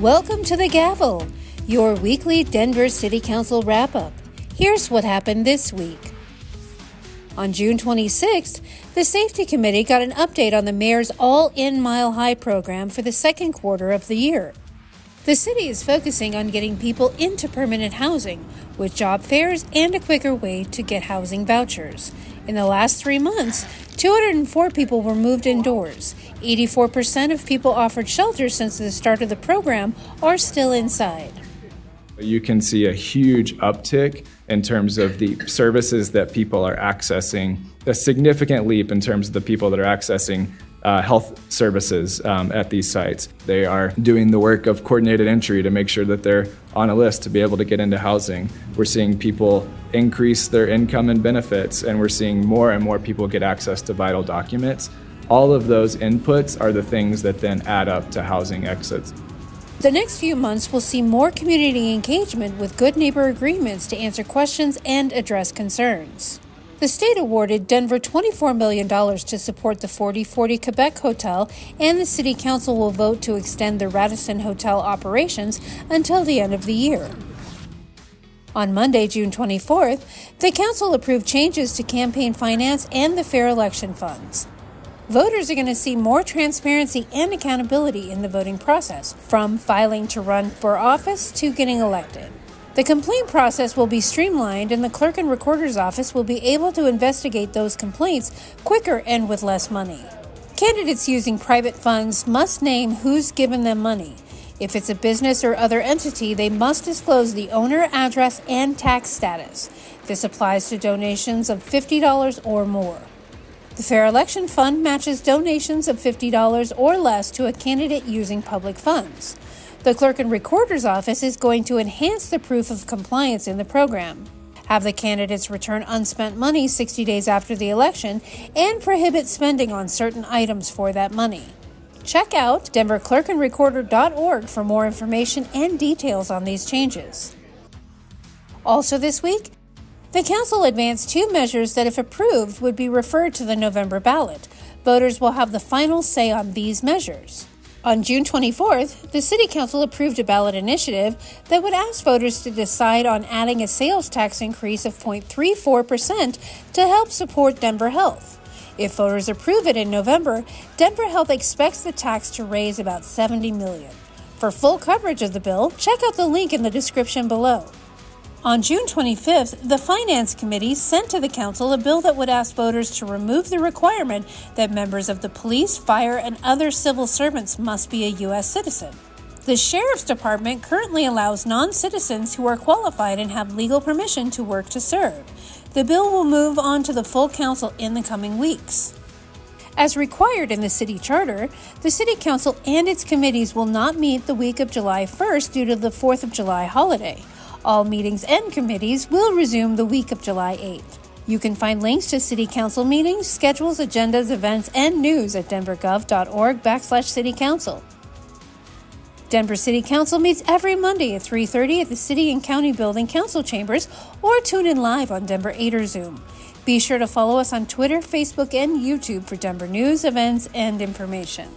Welcome to The Gavel, your weekly Denver City Council wrap-up. Here's what happened this week. On June 26th, the Safety Committee got an update on the mayor's All-In Mile High program for the second quarter of the year. The city is focusing on getting people into permanent housing with job fairs and a quicker way to get housing vouchers. In the last 3 months, 204 people were moved indoors. 84% of people offered shelter since the start of the program are still inside. You can see a huge uptick in terms of the services that people are accessing, a significant leap in terms of the people that are accessing health services at these sites. They are doing the work of coordinated entry to make sure that they're on a list to be able to get into housing. We're seeing people increase their income and benefits, and we're seeing more and more people get access to vital documents. All of those inputs are the things that then add up to housing exits. The next few months will see more community engagement with good neighbor agreements to answer questions and address concerns. The state awarded Denver $24 million to support the 4040 Quebec Hotel, and the City Council will vote to extend the Radisson Hotel operations until the end of the year. On Monday, June 24th, the Council approved changes to campaign finance and the fair election funds. Voters are going to see more transparency and accountability in the voting process, from filing to run for office to getting elected. The complaint process will be streamlined, and the clerk and recorder's office will be able to investigate those complaints quicker and with less money. Candidates using private funds must name who's given them money. If it's a business or other entity, they must disclose the owner, address, and tax status. This applies to donations of $50 or more. The Fair Election Fund matches donations of $50 or less to a candidate using public funds. The Clerk and Recorder's Office is going to enhance the proof of compliance in the program, have the candidates return unspent money 60 days after the election, and prohibit spending on certain items for that money. Check out denverclerkandrecorder.org for more information and details on these changes. Also this week, the Council advanced 2 measures that, if approved, would be referred to the November ballot. Voters will have the final say on these measures. On June 24th, the City Council approved a ballot initiative that would ask voters to decide on adding a sales tax increase of 0.34% to help support Denver Health. If voters approve it in November, Denver Health expects the tax to raise about $70 million. For full coverage of the bill, check out the link in the description below. On June 25th, the Finance Committee sent to the Council a bill that would ask voters to remove the requirement that members of the police, fire, and other civil servants must be a U.S. citizen. The Sheriff's Department currently allows non-citizens who are qualified and have legal permission to work to serve. The bill will move on to the full Council in the coming weeks. As required in the City Charter, the City Council and its committees will not meet the week of July 1st due to the 4th of July holiday. All meetings and committees will resume the week of July 8th. You can find links to City Council meetings, schedules, agendas, events, and news at denvergov.org/citycouncil. Denver City Council meets every Monday at 3:30 at the City and County Building Council Chambers, or tune in live on Denver 8 or Zoom. Be sure to follow us on Twitter, Facebook, and YouTube for Denver news, events, and information.